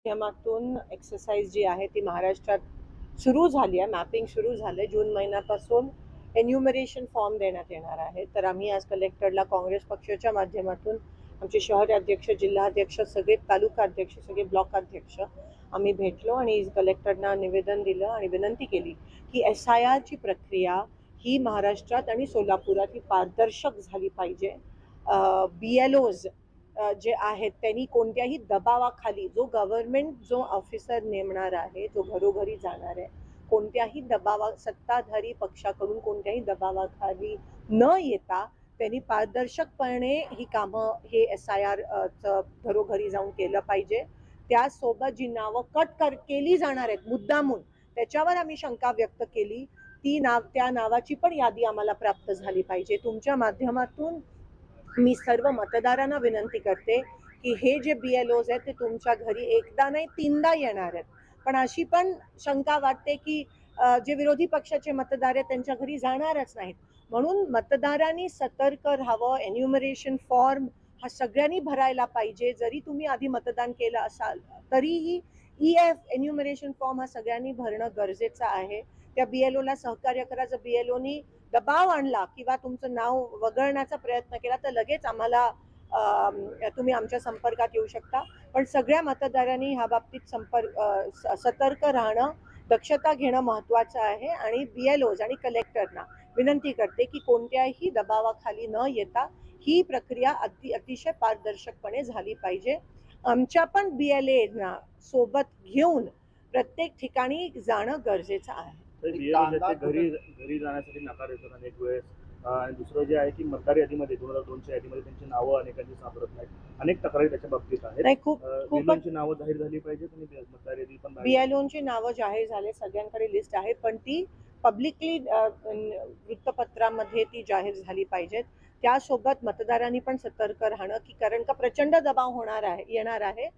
माध्यमातून एक्सरसाइज जी आहे ती महाराष्ट्रात सुरू झाली आहे. मॅपिंग सुरू झालं आहे. जून महिन्यापासून एन्युमरेशन फॉर्म देण्यात येणार आहे. तर आम्ही आज कलेक्टरला काँग्रेस पक्षाच्या माध्यमातून आमचे शहर अध्यक्ष, जिल्हाध्यक्ष, सगळे तालुका अध्यक्ष, सगळे ब्लॉक अध्यक्ष आम्ही भेटलो आणि कलेक्टरना निवेदन दिलं आणि विनंती केली की SIRची प्रक्रिया ही महाराष्ट्रात आणि सोलापुरात ही पारदर्शक झाली पाहिजे. BLOज जे आहेत त्यांनी कोणत्याही दबावाखाली जो गव्हर्नमेंट जो ऑफिसर नेमणार आहे, जो घरोघरी जाणार आहे, कोणत्याही सत्ताधारी पक्षाकडून कोणत्याही दबावाखाली न येता त्यांनी पारदर्शकपणे ही कामं हे SIR घरोघरी जाऊन केलं पाहिजे. त्यासोबत जी नावं केली जाणार आहेत मुद्दामून, त्याच्यावर आम्ही शंका व्यक्त केली. त्या नावाची पण यादी आम्हाला प्राप्त झाली पाहिजे. तुमच्या माध्यमातून मी सर्व मतदारांना विनंती करते की हे जे BLOज आहेत ते तुमच्या घरी एकदा नाही 3दा येणार आहेत. पण अशी पण शंका वाटते की जे विरोधी पक्षाचे मतदार आहेत त्यांच्या घरी जाणारच नाहीत. म्हणून मतदारांनी सतर्क राहावं. एन्युमरेशन फॉर्म हा सगळ्यांनी भरायला पाहिजे. जरी तुम्ही आधी मतदान केलं असाल तरीही EF एन्युमरेशन फॉर्म हा सगळ्यांनी भरणं गरजेचं आहे. त्या BLOला सहकार्य करा. जर BLOनी दबाव आणला किंवा तुमचं नाव वगळण्याचा प्रयत्न केला तर लगेच आम्हाला तुम्ही आमच्या संपर्कात येऊ शकता. पण सगळ्या मतदारांनी ह्या बाबतीत सतर्क राहणं, दक्षता घेणं महत्त्वाचं आहे. आणि BLOज आणि कलेक्टरना विनंती करते की कोणत्याही दबावाखाली न येता ही प्रक्रिया अतिशय पारदर्शकपणे झाली पाहिजे. आमच्या पण BLAना सोबत घेऊन प्रत्येक ठिकाणी जाणं गरजेचं आहे. घरी जाण्यासाठी नकार येतो अनेक वेळेस. आणि दुसरं जे आहे की मतदार यादीमध्ये 2002च्या यादीमध्ये त्यांची नावं अनेकांची सापडत नाहीत. अनेक तक्रारी त्याच्या बाबतीत आहेत. खूपची नावं जाहीर झाली पाहिजे आणि मतदार यादी पण BLOची नावं जाहीर झाले, सगळ्यांकडे लिस्ट आहे, पण ती पब्लिकली वृत्तपत्रामध्ये ती जाहीर झाली पाहिजेत. त्यासोबत मतदारांनी पण सतर्क राहणं की कारण का प्रचंड दबाव येणार आहे.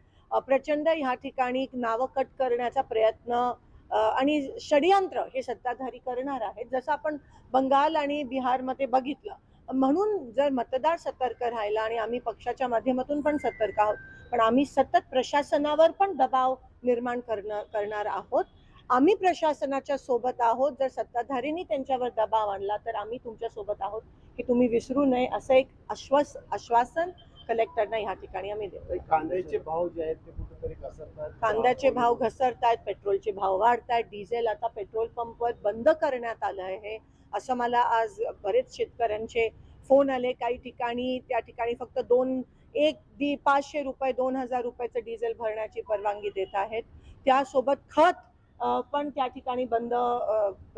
प्रचंड ह्या ठिकाणी नावं कट करण्याचा प्रयत्न आणि षडयंत्र हे सत्ताधारी करणार आहेत, जसं आपण बंगाल आणि बिहारमध्ये बघितलं. म्हणून जर मतदार सतर्क राहिला आणि आम्ही पक्षाच्या माध्यमातून पण सतर्क आहोत, पण आम्ही सतत प्रशासनावर पण दबाव निर्माण करणार आहोत. आम्ही प्रशासनाच्या सोबत आहोत. जर सत्ताधारींनी त्यांच्यावर दबाव आणला तर आम्ही तुमच्या सोबत आहोत हे तुम्ही विसरू नये, असं एक आश्वासन कलेक्टरना ह्या ठिकाणी आम्ही देतो. कांद्याचे भाव जे आहेत ते कुठेतरी घसरतात. कांद्याचे भाव घसरतायत, पेट्रोलचे भाव वाढतायत, डिझेल आता पेट्रोल पंपवर बंद करण्यात आलं आहे असं मला आज बरेच शेतकऱ्यांचे फोन आले. काही ठिकाणी त्या ठिकाणी फक्त 500 रुपये 2000 रुपयाचं डिझेल भरण्याची परवानगी देत आहेत. त्यासोबत खत पण त्या ठिकाणी बंद,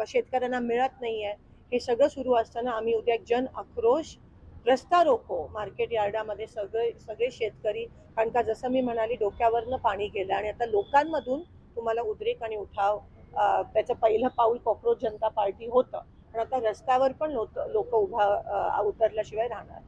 शेतकऱ्यांना मिळत नाहीये. हे सगळं सुरू असताना आम्ही उद्या एक जन आक्रोश रस्ता रोको मार्केट यार्डामध्ये सगळे शेतकरी, कारण का जसं मी म्हणाली डोक्यावरनं पाणी गेलं आणि आता लोकांमधून तुम्हाला उद्रेक आणि उठाव, त्याचं पहिलं पाऊल कॉक्रोच जनता पार्टी होतं, पण आता रस्त्यावर पण लोक उतरल्याशिवाय राहणार.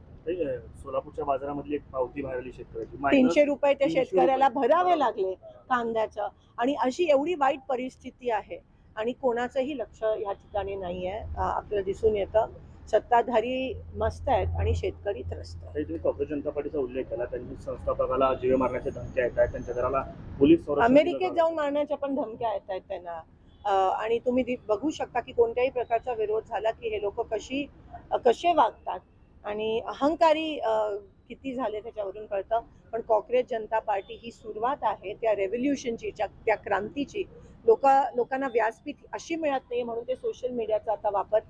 सोलापूरच्या बाजारामधली एक पावती भरली शेतकऱ्याची 300 रुपये त्या शेतकऱ्याला भरावे लागले कांद्याचं. आणि अशी एवढी वाईट परिस्थिती आहे आणि कोणाचंही लक्ष या ठिकाणी नाही आहे. आपल्याला दिसून येतं सत्ताधारी मस्त आहेत आणि शेतकरी त्रस्त आहेत. तुम्ही काँग्रेस जनता पार्टीचा उल्लेख केला. त्यांनी संस्थापकाला जीवे मारण्याच्या धमक्या येत आहेत, त्यांच्या घराला पोलीस अमेरिकेत जाऊन मारण्याच्या पण धमक्या येत आहेत त्यांना. आणि तुम्ही बघू शकता की कोणत्याही प्रकारचा विरोध झाला की हे लोक कसे वागतात आणि अहंकारी किती झाले त्याच्यावरून कळतं. पण काँग्रेस जनता पार्टी ही सुरुवात आहे त्या रेव्होल्युशनची, त्या क्रांतीची. लोकांना व्यासपीठ अशी मिळत नाही म्हणून ते सोशल मीडियाचा आता वापर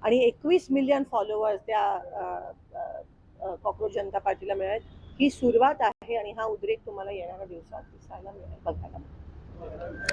आणि 21 मिलियन फॉलोअर्स त्या काँग्रेस जनता पार्टीला मिळाले. ही सुरुवात आहे आणि हा उद्रेक तुम्हाला येणाऱ्या दिवसात दिसायला मिळेल, बघायला मिळेल.